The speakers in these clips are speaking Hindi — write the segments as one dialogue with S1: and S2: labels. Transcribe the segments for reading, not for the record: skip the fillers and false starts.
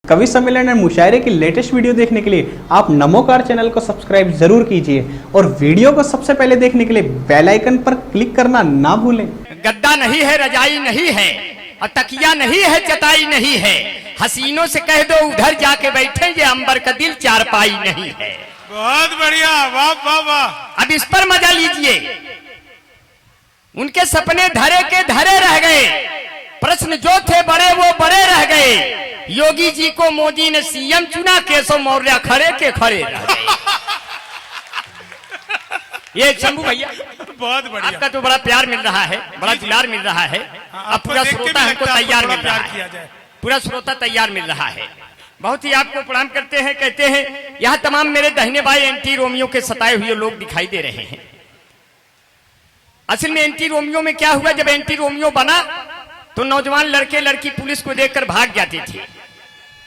S1: कवि सम्मेलन और मुशायरे की लेटेस्ट वीडियो देखने के लिए आप नमोकार चैनल को सब्सक्राइब जरूर कीजिए और वीडियो को सबसे पहले देखने के लिए बेल आइकन पर क्लिक करना ना भूलें।
S2: गद्दा नहीं है, रजाई नहीं है और तकिया नहीं है, चटाई नहीं है। हसीनों से कह दो उधर जाके बैठे, ये अंबर का दिल चारपाई नहीं है।
S3: बहुत बढ़िया, वाह वाह वाह।
S2: अब इस पर मजा लीजिए। उनके सपने धरे के धरे रह गए, प्रश्न जो थे बड़े वो बड़े रह गए। योगी जी को मोदी ने सीएम चुना, केशव मौर्य खड़े के खड़े रह गए। ये शंभू भैया
S3: बहुत बढ़िया,
S2: आपका तो बड़ा प्यार मिल रहा है, बड़ा दुलार मिल रहा है। अब पूरा श्रोता हमको तैयार मिल रहा है, पूरा श्रोता तैयार मिल रहा है। बहुत ही आपको प्रणाम करते हैं, कहते हैं यहाँ तमाम मेरे दाहिने बाएं एंटी रोमियो के सताए हुए लोग दिखाई दे रहे हैं। असल में एंटी रोमियो में क्या हुआ, जब एंटी रोमियो बना तो नौजवान लड़के लड़की पुलिस को देखकर भाग जाते थे।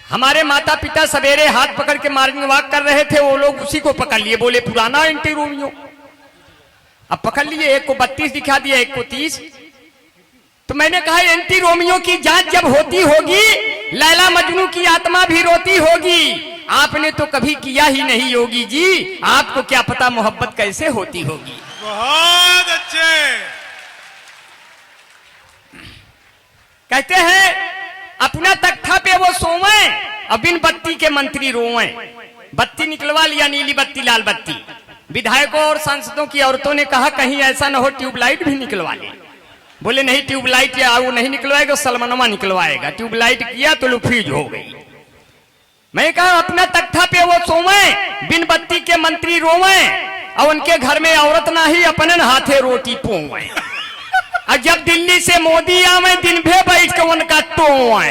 S2: हमारे माता पिता सवेरे हाथ पकड़ के मॉर्निंग वॉक कर रहे थे, वो लोग उसी को पकड़ लिए, बोले पुराना एंटी रोमियो। अब पकड़ लिए, एक को 32 दिखा दिया, एक को 30। तो मैंने कहा एंटी रोमियो की जांच जब होती होगी, लैला मजनू की आत्मा भी रोती होगी। आपने तो कभी किया ही नहीं योगी जी, आपको क्या पता मोहब्बत कैसे होती होगी।
S3: बहुत अच्छे।
S2: कहते हैं अपना तख्ता पे वो सोवे और बिन बत्ती के मंत्री रोवे। बत्ती निकलवा लिया, नीली बत्ती लाल बत्ती। विधायकों और सांसदों की औरतों ने कहा कहीं ऐसा न हो ट्यूबलाइट भी निकलवा ले। बोले नहीं ट्यूबलाइट या वो नहीं निकलवाएगा, सलमनमा निकलवाएगा। ट्यूबलाइट किया तो लुफीज हो गई। मैं कहा अपना तख्ता पे वो सोवे, बिन बत्ती के मंत्री रोवे और उनके घर में औरत ना ही अपने हाथे रोटी पोवे। और जब दिल्ली से मोदी आवे दिन भे बैठ के उनका टोवे,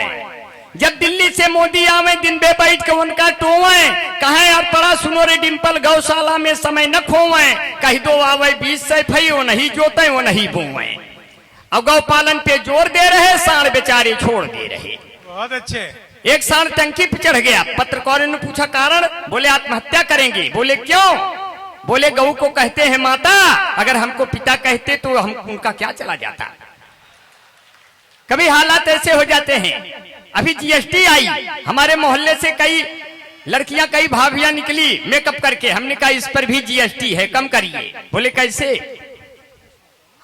S2: जब दिल्ली से मोदी आवे दिन भे बैठ के उनका टोवे। कहे अब पड़ा सुनो रे डिंपल, गौशाला में समय न खोवे। कह दो आवे 20 से फई, वो नहीं जोते वो नहीं बोवे। और गौ पालन पे जोर दे रहे, सांड बेचारे छोड़ दे रहे।
S3: बहुत अच्छे।
S2: एक सांड टंकी पे चढ़ गया, पत्रकारों ने पूछा कारण, बोले आत्महत्या करेंगे। बोले क्यों? बोले गऊ को कहते हैं माता, अगर हमको पिता कहते तो हम उनका क्या चला जाता। कभी हालात ऐसे हो जाते हैं। अभी जीएसटी आई, हमारे मोहल्ले से कई लड़कियां कई भाभियां निकली मेकअप करके। हमने कहा इस पर भी जीएसटी है, कम करिए। बोले कैसे?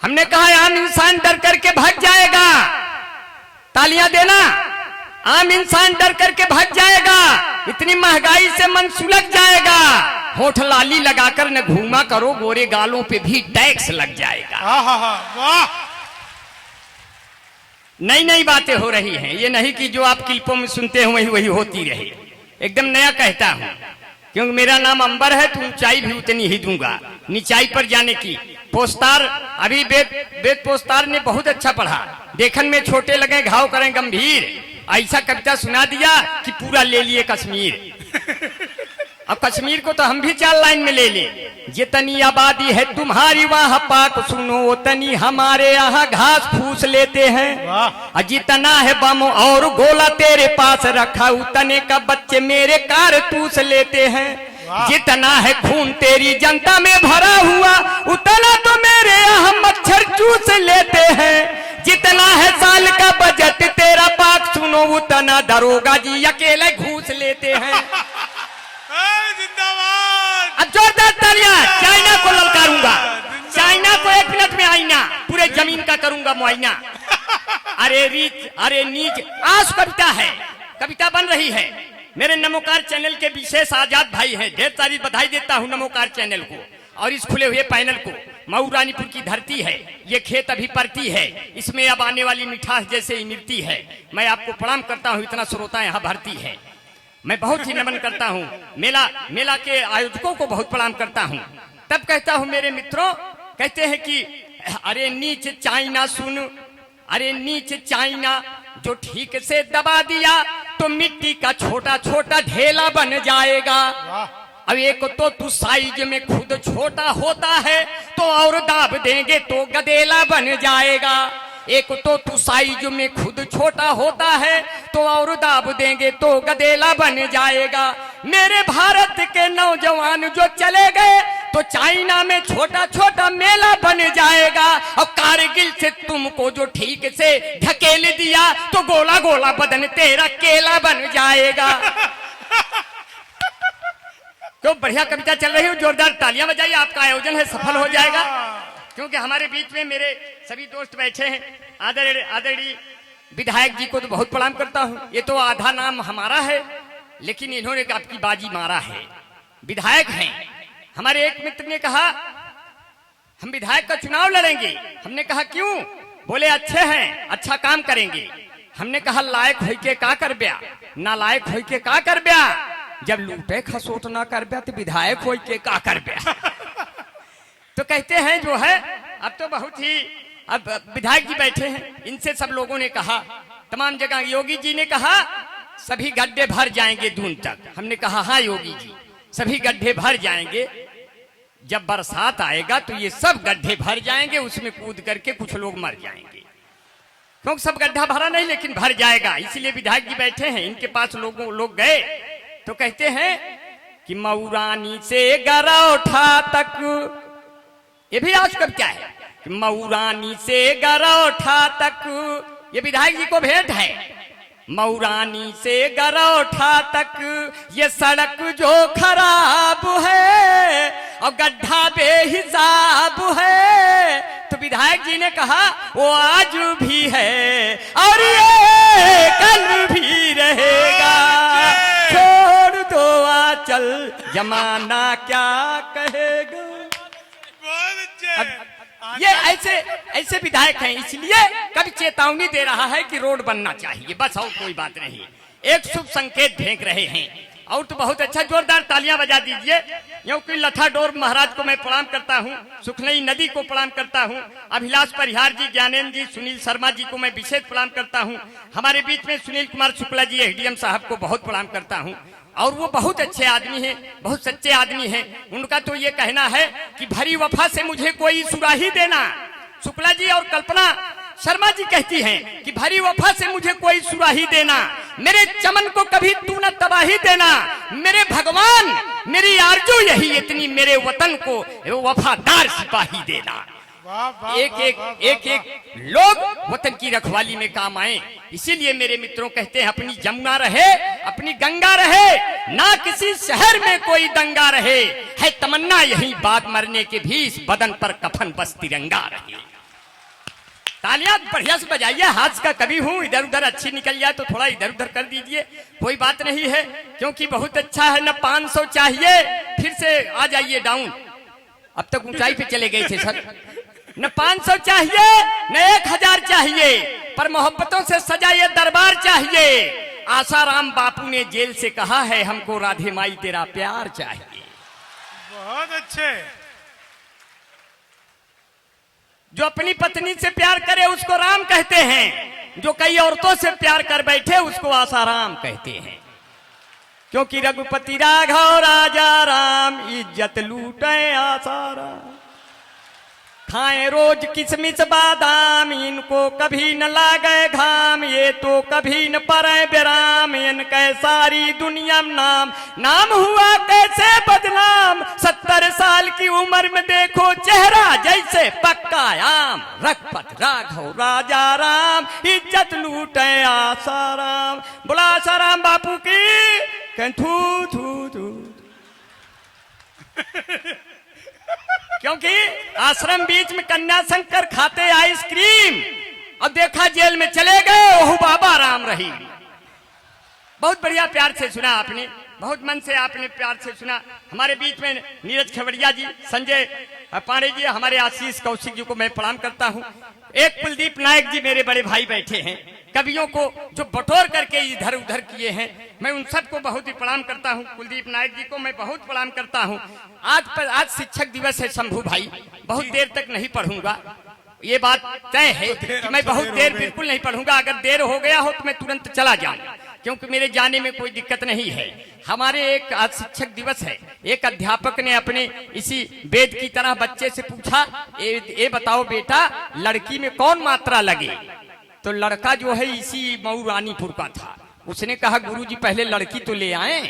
S2: हमने कहा आम इंसान डर करके भाग जाएगा। तालियां देना। आम इंसान डर करके भाग जाएगा, इतनी महंगाई से मन सुलग जाएगा। होठ लाली लगाकर न घूमा करो, गोरे गालों पे भी टैक्स लग जाएगा।
S3: वाह।
S2: नई नई बातें हो रही हैं, ये नहीं कि जो आप क्लिपों में सुनते हो वही वही होती रहे। एकदम नया कहता हूं, क्योंकि मेरा नाम अंबर है तो ऊंचाई भी उतनी ही दूंगा, निचाई पर जाने की। पोस्तार अभी वेद पोस्तार ने बहुत अच्छा पढ़ा। देखन में छोटे लगे घाव करें गंभीर, ऐसा कविता सुना दिया कि पूरा ले लिए कश्मीर। अब कश्मीर को तो हम भी 4 लाइन में ले ले। जितनी आबादी है तुम्हारी वहाँ पाक सुनो, उतनी हमारे यहाँ घास फूस लेते हैं। और जितना है बम और गोला तेरे पास रखा, उतने का बच्चे मेरे कारतूस लेते हैं। जितना है खून तेरी जनता में भरा हुआ, उतना तो मेरे यहाँ मच्छर चूस लेते हैं। जितना है साल का बजट तेरा पाक सुनो, उतना दरोगा जी अकेले घूस लेते हैं।
S3: जिंदाबाद।
S2: अब जोरदार तालियां। चाइना को ललकारूंगा, चाइना को 1 मिनट में आईना, पूरे जमीन का करूंगा मुआयना। अरे रीच अरे नीच आज कविता है, कविता बन रही है। मेरे नमोकार चैनल के विशेष आजाद भाई हैं, ढेर सारी बधाई देता हूं नमोकार चैनल को और इस खुले हुए पैनल को। मऊ रानीपुर की धरती है, ये खेत अभी परती है, इसमें अब आने वाली मिठास जैसे इमरती है। मैं आपको प्रणाम करता हूं, इतना श्रोता यहाँ भरती है। मैं बहुत ही नमन करता हूं, मेला के आयोजकों को बहुत प्रणाम करता हूं। तब कहता हूं मेरे मित्रों, कहते हैं कि अरे नीच चाइना सुन, अरे नीच चाइना जो ठीक से दबा दिया तो मिट्टी का छोटा छोटा ढेला बन जाएगा। अब एक तो तू साइज में खुद छोटा होता है, तो और दाब देंगे तो गदेला बन जाएगा। एक तो तू साइज में खुद छोटा होता है, तो और दाब देंगे तो गदेला बन जाएगा। मेरे भारत के नौजवान जो चले गए तो चाइना में छोटा छोटा मेला बन जाएगा, और कारगिल से तुमको जो ठीक से ढकेल दिया तो गोला गोला बदन तेरा केला बन जाएगा। तो बढ़िया कविता चल रही है, जोरदार तालियां बजाइए, आपका आयोजन है सफल हो जाएगा। क्योंकि हमारे बीच में मेरे सभी दोस्त बैठे हैं। आदरणीय विधायक जी को तो बहुत प्रणाम करता हूं, ये तो आधा नाम हमारा है, लेकिन इन्होंने आपकी बाजी मारा है, विधायक हैं। हमारे एक मित्र ने कहा हम विधायक का चुनाव लड़ेंगे। हमने कहा क्यों? बोले अच्छे हैं, अच्छा काम करेंगे। हमने कहा लायक हो के का कर ब्या, नालायक हो के का कर ब्या, जब लूटे खसोट ना कर ब्या तो विधायक हो के का कर ब्या। तो कहते हैं जो है अब तो बहुत ही, अब विधायक जी बैठे हैं, इनसे सब लोगों ने कहा, तमाम जगह योगी जी ने कहा सभी गड्ढे भर जाएंगे दून तक। हमने कहा हाँ योगी जी, सभी गड्ढे भर जाएंगे, जब बरसात आएगा तो ये सब गड्ढे भर जाएंगे, उसमें कूद करके कुछ लोग मर जाएंगे, क्योंकि सब गड्ढा भरा नहीं लेकिन भर जाएगा। इसलिए विधायक जी बैठे हैं, इनके पास लोग गए तो कहते हैं कि मऊरानी से गरौठा तक, ये भी आज कब क्या है कि मऊरानी से गरौठा तक, ये विधायक जी को भेंट है। मऊरानी से गरौठा तक ये सड़क जो खराब है और गड्ढा बेहिसाब है, तो विधायक जी ने कहा वो आज भी है और ये कल भी रहेगा, छोड़ दो आंचल जमाना क्या कहेगा। अब ये ऐसे विधायक हैं, इसलिए कभी चेतावनी दे रहा है कि रोड बनना चाहिए, बस और कोई बात नहीं। एक शुभ संकेत फेंक रहे हैं, और तो बहुत अच्छा, जोरदार तालियां बजा दीजिए। क्योंकि लथा डोर महाराज को मैं प्रणाम करता हूं, सुखनई नदी को प्रणाम करता हूं, अभिलाष परिहार जी, ज्ञानेन्द्र जी, सुनील शर्मा जी को मैं विशेष प्रणाम करता हूं। हमारे बीच में सुनील कुमार शुक्ला जी एसडीएम साहब को बहुत प्रणाम करता हूं, और वो बहुत अच्छे आदमी हैं, बहुत सच्चे आदमी हैं। उनका तो ये कहना है कि भरी वफा से मुझे कोई सुराही देना। शुक्ला जी और कल्पना शर्मा जी कहती हैं कि भरी वफा से मुझे कोई सुराही देना, मेरे चमन को कभी तू न तबाही देना, मेरे भगवान मेरी आरजू यही इतनी, मेरे वतन को वफादार सिपाही देना। एक लोग वतन की रखवाली में काम आए। इसीलिए मेरे मित्रों कहते हैं अपनी जमुना रहे, अपनी गंगा रहे, ना किसी शहर में कोई दंगा रहे, है तमन्ना यही बात मरने के भी, इस बदन पर कफन बस तिरंगा रहे। तालियां बढ़िया से बजाइए, हाथ का कभी हूं, इधर उधर अच्छी निकल जाए तो थोड़ा इधर उधर कर दीजिए, कोई बात नहीं है, क्योंकि बहुत अच्छा है। न 500 चाहिए, फिर से आ जाइए डाउन, अब तक ऊंचाई पे चले गए थे सर। न 500 चाहिए न 1000 चाहिए, पर मोहब्बतों से सजा ये दरबार चाहिए। आसाराम बापू ने जेल से कहा है हमको राधे माई तेरा प्यार चाहिए।
S3: बहुत अच्छे।
S2: जो अपनी पत्नी से प्यार करे उसको राम कहते हैं, जो कई औरतों से प्यार कर बैठे उसको आसाराम कहते हैं। क्योंकि रघुपति राघव राजा राम, इज्जत लूटे आसाराम, खाए रोज किसमिस बादाम, इनको कभी न लागे घाम, ये तो कभी न परे बेराम, इनके सारी दुनिया नाम, नाम हुआ कैसे बदनाम, 70 साल की उम्र में देखो चेहरा जैसे पक्का आम, रघुपत राघव राजा राम, इज्जत लूटे आसाराम। बोला आसाराम बापू की थू थू थू। क्योंकि आश्रम बीच में कन्या शंकर खाते आइसक्रीम, अब देखा जेल में चले गए, ओह बाबा राम रही। बहुत बढ़िया प्यार से सुना आपने, बहुत मन से आपने प्यार से सुना। हमारे बीच में नीरज खवड़िया जी, संजय पांडे जी, हमारे आशीष कौशिक जी को मैं प्रणाम करता हूं। एक कुलदीप नायक जी मेरे बड़े भाई बैठे हैं, कवियों को जो बटोर करके इधर उधर किए हैं, मैं उन सबको बहुत ही प्रणाम करता हूं। कुलदीप नायक जी को मैं बहुत प्रणाम करता हूं। आज शिक्षक दिवस है शंभू भाई, बहुत देर तक नहीं पढ़ूंगा, ये बात तय है कि मैं बहुत देर बिल्कुल नहीं पढ़ूंगा। अगर देर हो गया हो तो मैं तुरंत चला जाऊंगा, क्योंकि मेरे जाने में कोई दिक्कत नहीं है। हमारे एक आज शिक्षक दिवस है, एक अध्यापक ने अपने इसी वेद की तरह बच्चे से पूछा, ये बताओ बेटा लड़की में कौन मात्रा लगे? तो लड़का जो है इसी मऊ रानीपुर का था, उसने कहा गुरुजी पहले लड़की तो ले आए,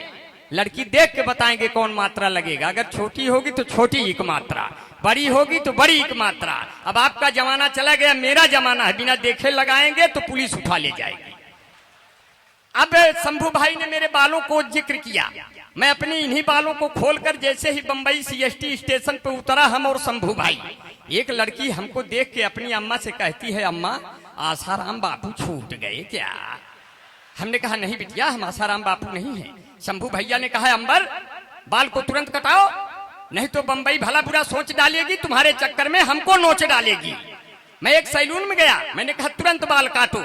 S2: लड़की देख के बताएंगे कौन मात्रा लगेगा। अगर छोटी होगी तो छोटी एक मात्रा, बड़ी होगी तो बड़ी एक मात्रा। अब आपका जमाना चला गया, मेरा जमाना है, बिना देखे लगाएंगे तो पुलिस उठा ले जाएगी। अब शंभू भाई ने मेरे बालों को जिक्र किया, मैं अपने इन्हीं बालों को खोलकर जैसे ही बंबई सीएसटी स्टेशन पे उतरा, हम और शंभू भाई, एक लड़की हमको देख के अपनी अम्मा से कहती है, अम्मा आसाराम बापू छूट गए क्या? हमने कहा नहीं बिटिया, हम आसाराम बापू नहीं हैं। शंभू भैया ने कहा, अंबर बाल को तुरंत कटाओ, नहीं तो बंबई भला बुरा सोच डालेगी, तुम्हारे चक्कर में हमको नोच डालेगी। मैं एक सैलून में गया, मैंने कहा तुरंत बाल काटो,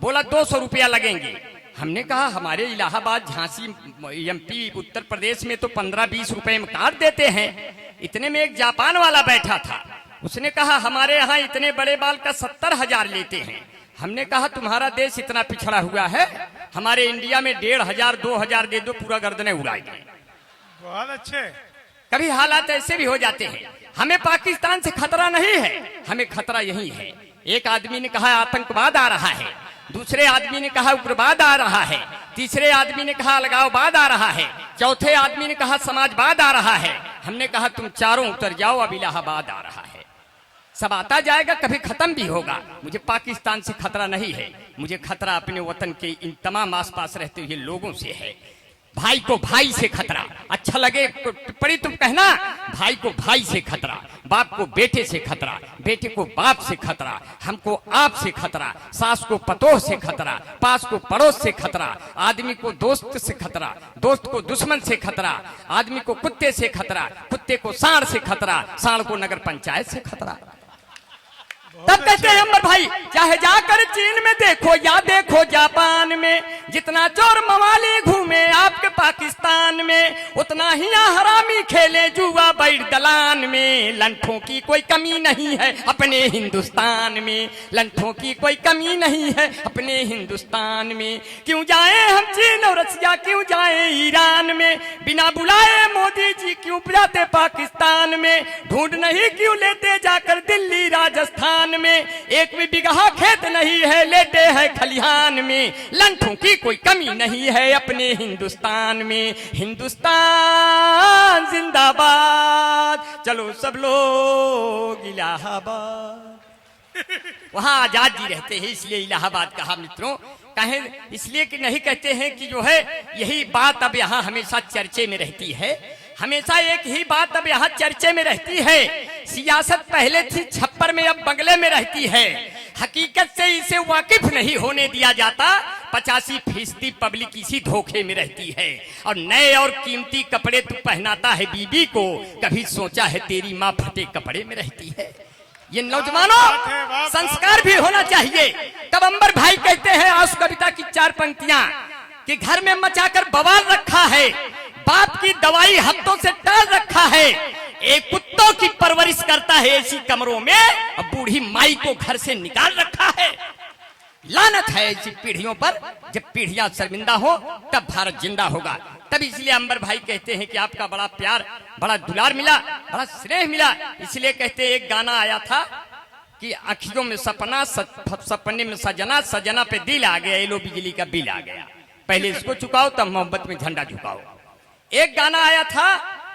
S2: बोला 200 रुपया लगेंगे। हमने कहा हमारे इलाहाबाद, झांसी, एमपी, उत्तर प्रदेश में तो 15-20 रुपए में काट देते हैं। इतने में एक जापान वाला बैठा था, उसने कहा हमारे यहाँ इतने बड़े बाल का 70,000 लेते हैं। हमने कहा तुम्हारा देश इतना पिछड़ा हुआ है, हमारे इंडिया में 1,500-2,000 दे दो, पूरा गर्दनें उड़ाएंगे।
S3: बहुत अच्छे।
S2: कभी हालात ऐसे भी हो जाते हैं। हमें पाकिस्तान से खतरा नहीं है, हमें खतरा यही है। एक आदमी ने कहा आतंकवाद आ रहा है, दूसरे आदमी ने कहा उग्रवाद आ रहा है, तीसरे आदमी ने कहा अलगाववाद आ रहा है, चौथे आदमी ने कहा समाजवाद आ रहा है। हमने कहा तुम चारों उतर जाओ, अब इलाहाबाद आ रहा है। सब आता जाएगा, कभी खत्म भी होगा। मुझे पाकिस्तान से खतरा नहीं है, मुझे खतरा अपने वतन के इन तमाम आसपास रहते हुए लोगों से है। भाई को भाई से खतरा, अच्छा लगे टिप्पणी तुम कहना, भाई को भाई से खतरा, बाप को बेटे से खतरा, बेटे को बाप से खतरा, हमको आप से खतरा, सास को पतोह से खतरा, पास को पड़ोस से खतरा, आदमी को दोस्त से खतरा, दोस्त को दुश्मन से खतरा, आदमी को कुत्ते से खतरा, कुत्ते को सांड से खतरा, सांड को नगर पंचायत से खतरा। तब कहते हैं अंबर भाई, चाहे जाकर चीन में देखो या देखो जापान में, जितना चोर मवाली घूमे आपके पाकिस्तान में, उतना ही हरामी खेले जुआ बैठ दलान में। लंठों की कोई कमी नहीं है अपने हिंदुस्तान में, लंठों की कोई कमी नहीं है अपने हिंदुस्तान में। क्यों जाए हम चीन और रसिया, क्यों जाए ईरान में, बिना बुलाए मोदी जी क्यों जाते पाकिस्तान में, ढूंढ नहीं क्यों लेते जाकर दिल्ली राजस्थान में, एक भी बिगहा खेत नहीं है लेटे हैं खलिहान में। लंठों की कोई कमी नहीं है अपने हिंदुस्तान में। हिंदुस्तान जिंदाबाद, चलो सब लोग इलाहाबाद। वहां आजाद जी रहते हैं, इसलिए इलाहाबाद कहा मित्रों। कहें इसलिए कि नहीं कहते हैं कि जो है यही बात अब यहाँ हमेशा चर्चे में रहती है, हमेशा एक ही बात अब यहाँ चर्चे में रहती है। सियासत पहले थी छप्पर में, अब बंगले में रहती है। हकीकत से इसे वाकिफ नहीं होने दिया जाता। 85% पब्लिक इसी धोखे में रहती है। और नए और कीमती कपड़े तू पहनाता है बीबी को, कभी सोचा है तेरी माँ फटे कपड़े में रहती है। ये नौजवानों संस्कार भी होना चाहिए। तब अंबर भाई कहते हैं आस कविता की 4 पंक्तियां कि घर में मचाकर बवाल रखा है, बाप की दवाई हफ्तों से टाल रखा है, एक कुत्तों की परवरिश करता है ऐसी कमरों में, अब बूढ़ी माई को घर से निकाल रखा है। लानत है ऐसी पीढ़ियों पर। जब पीढ़ियां शर्मिंदा हो तब भारत जिंदा होगा। तब इसलिए अंबर भाई कहते हैं कि आपका बड़ा प्यार, बड़ा दुलार मिला, बड़ा स्नेह मिला। इसलिए कहते एक गाना आया था कि अखियों में सपना, सपने में सजना, सजना पे दिल आ गया, एलो बिजली का बिल आ गया, पहले इसको चुकाओ तब मोहब्बत में झंडा झुकाओ। एक गाना आया था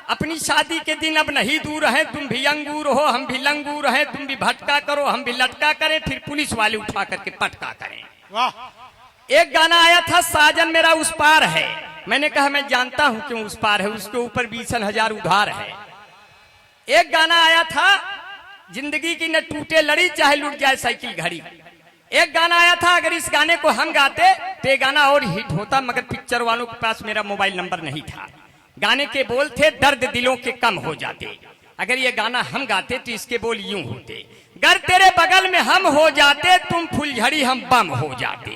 S2: अपनी शादी के दिन अब नहीं दूर है, तुम भी अंगूर हो हम भी लंगूर हैं, तुम भी भटका करो हम भी लटका करें, फिर पुलिस वाले उठा करके पटका करें। वाह। एक गाना आया था साजन मेरा उस पार है, मैंने कहा मैं जानता हूं क्यों उस पार है, उसके ऊपर 20,000 उधार है। एक गाना आया था जिंदगी की न टूटे लड़ी चाहे लुट जाए साइकिल घड़ी। एक गाना आया था अगर इस गाने को हम गाते तो ये गाना और हिट होता, मगर पिक्चर वालों के पास मेरा मोबाइल नंबर नहीं था। गाने के बोल थे दर्द दिलों के कम हो जाते, अगर ये गाना हम गाते तो इसके बोल यूं होते, गर तेरे बगल में हम हो जाते, तुम फुलझड़ी हम बम हो जाते।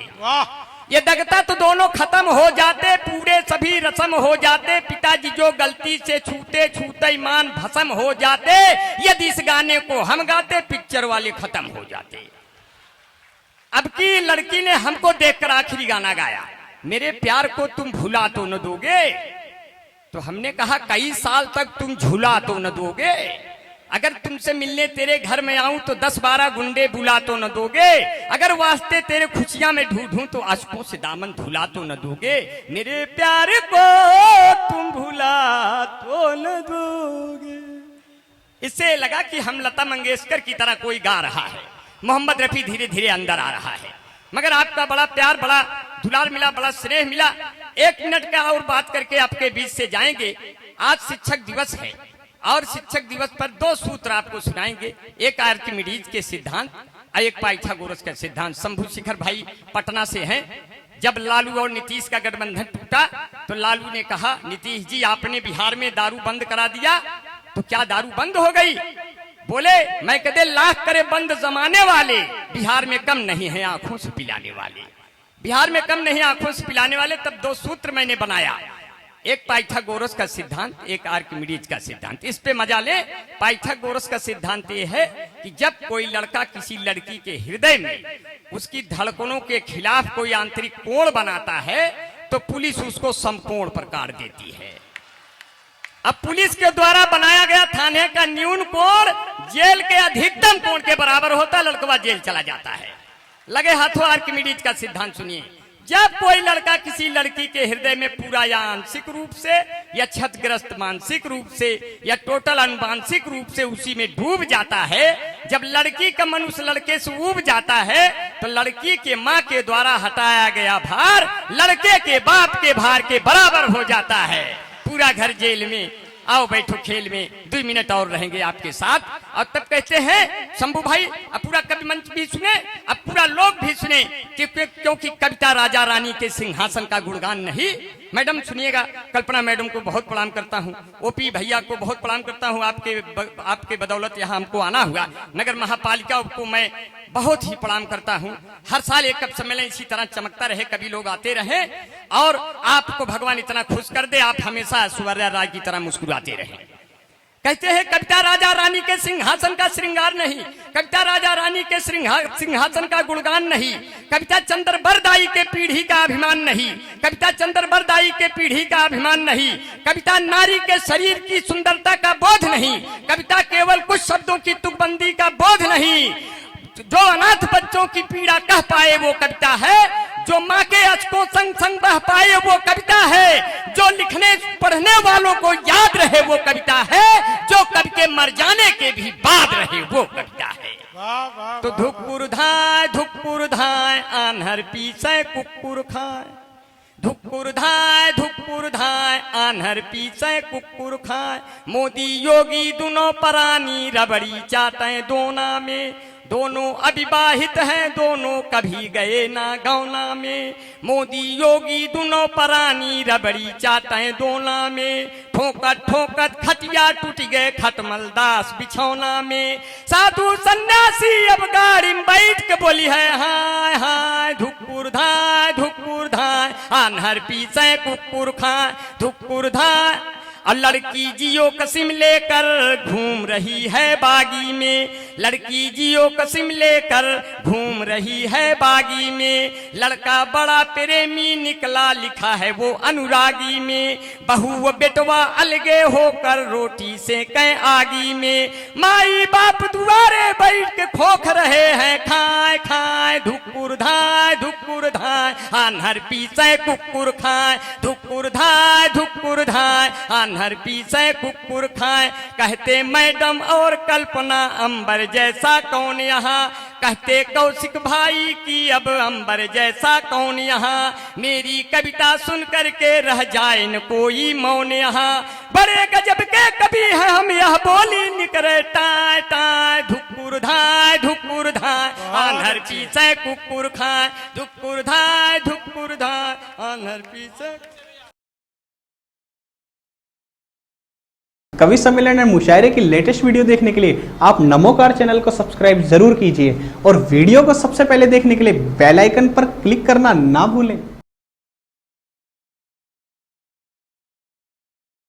S2: ये दगता तो दोनों खत्म हो जाते, पूरे सभी रस्म हो जाते, पिताजी जो गलती से छूते छूते ईमान भस्म हो जाते, यदि इस गाने को हम गाते पिक्चर वाले खत्म हो जाते। अब की लड़की ने हमको देखकर आखिरी गाना गाया, मेरे प्यार को तुम भुला तो न दोगे, तो हमने कहा कई साल तक तुम झूला तो न दोगे, अगर तुमसे मिलने तेरे घर में आऊं तो 10-12 गुंडे बुला तो न दोगे, अगर वास्ते तेरे खुशियां में ढूंढूं तो आशिकों से दामन धुला तो न दोगे, मेरे प्यार को तुम भुला तो न दोगे। इससे लगा कि हम लता मंगेशकर की तरह कोई गा रहा है, मोहम्मद रफी धीरे धीरे अंदर आ रहा है। मगर आपका बड़ा प्यार, बड़ा दुलार मिला, बड़ा स्नेह मिला। 1 मिनट का और बात करके आपके बीच से जाएंगे। आज शिक्षक दिवस है और शिक्षक दिवस पर 2 सूत्र आपको सुनाएंगे, एक आर्किमिडीज के सिद्धांत और एक पाइथागोरस का सिद्धांत। शंभू शेखर भाई पटना से हैं। जब लालू और नीतीश का गठबंधन टूटा तो लालू ने कहा, नीतीश जी आपने बिहार में दारू बंद करा दिया तो क्या दारू बंद हो गई? बोले, मैं कदे लाख करे बंद जमाने वाले, बिहार में कम नहीं है आंखों से पिलाने वाले, बिहार में कम नहीं आंखों से पिलाने वाले। तब 2 सूत्र मैंने बनाया, एक पाइथागोरस का सिद्धांत, एक आर्किमिडीज का सिद्धांत। इस पे मजा ले। पाइथागोरस का सिद्धांत ये है कि जब कोई लड़का किसी लड़की के हृदय में उसकी धड़कनों के खिलाफ कोई आंतरिक कोण बनाता है तो पुलिस उसको समकोण पर काट देती है। अब पुलिस के द्वारा बनाया गया थाने का न्यून कोण जेल के अधिकतम कोण के बराबर होता, लड़कवा जेल चला जाता है। लगे हाथों आर्किमिडीज का सिद्धांत सुनिए। जब कोई लड़का किसी लड़की के हृदय में पूरा या आंशिक रूप से या क्षतग्रस्त मानसिक रूप से या टोटल अनमानसिक रूप से उसी में डूब जाता है, जब लड़की का मन उस लड़के से ऊब जाता है तो लड़की के माँ के द्वारा हटाया गया भार लड़के के बाप के भार के बराबर हो जाता है। पूरा घर जेल में, आओ बैठो खेल में, 2 मिनट और रहेंगे आपके साथ। और तब कहते हैं शंभू भाई, अब पूरा कवि मंच भी सुने, अब पूरा लोग भी सुने, क्योंकि कविता राजा रानी के सिंहासन का गुणगान नहीं। मैडम सुनिएगा, कल्पना मैडम को बहुत प्रणाम करता हूँ, ओपी भैया को बहुत प्रणाम करता हूँ, आपके बदौलत यहाँ हमको आना हुआ। नगर महापालिका को मैं बहुत ही प्रणाम करता हूँ। हर साल एक कप सम्मेलन इसी तरह चमकता रहे, कभी लोग आते रहे और आपको भगवान इतना खुश कर दे, आप हमेशा ऐश्वर्या राय की तरह मुस्कुराते रहे। कहते हैं कविता राजा रानी के सिंहासन का श्रृंगार नहीं, कविता राजा रानी के सिंहासन का गुणगान नहीं, कविता चंद्रबरदाई के पीढ़ी का अभिमान नहीं, कविता चंद्रबरदाई के पीढ़ी का अभिमान नहीं, कविता नारी के शरीर की सुंदरता का बोध नहीं, कविता केवल कुछ शब्दों की तुकबंदी का बोध नहीं। जो अनाथ बच्चों की पीड़ा कह पाए वो कविता है, जो माँ के अचकों संग संग बह पाए वो कविता है, जो लिखने पढ़ने वालों को याद रहे वो कविता है, जो कवि के मर जाने के भी बाद रहे वो कविता है। तो धुक्पुर धाय आन्हर पीछे कुक्कुर खाए, धुक्पुर धाय आन्हर पीछे कुक्कुर खाए, मोदी योगी दोनों परानी रबड़ी चाटे दोना में, दोनों अविवाहित हैं दोनों कभी गए ना गौना में, मोदी योगी दोनों परानी रबड़ी चाटे दोना में, ठोकत ठोकत खटिया टूट गए खटमल दास बिछौना में, साधु सन्यासी अब गाड़ी में बैठ के बोली है हाय हाय धुक्पुर धाय आन्हर पीछे कुक्कुर खाए, धुक्पुर धाय। और लड़की जियो कसिम लेकर घूम रही है बागी में, लड़की जियो कसिम लेकर घूम रही है बागी में, लड़का बड़ा प्रेमी निकला लिखा है वो अनुरागी में, बहू व बेटवा अलगे होकर रोटी से कै आगी में, माई बाप दुआरे बैठ के खोख रहे हैं खाए खाए, धुक्पुर धाय आन्हर पीछे कुक्कुर खाए, धुक्पुर धाय आन्हर पीछे कुक्कुर खाए। कहते मैडम और कल्पना अंबर जैसा कौन यहाँ, कहते कौशिक भाई की अब अंबर जैसा कौन यहाँ, मेरी कविता सुन करके रह जाए न कोई मौन यहाँ, बड़े गजब के कवि है हम यह बोली निकरे टाय टाय, धुक्पुर धाय आन्हर पीछे कुक्कुर खाए, धुक्पुर धाय आन्हर पीछे।
S1: कवि सम्मेलन और मुशायरे की लेटेस्ट वीडियो देखने के लिए आप नमोकार चैनल को सब्सक्राइब जरूर कीजिए और वीडियो को सबसे पहले देखने के लिए बेल आइकन पर क्लिक करना ना भूलें।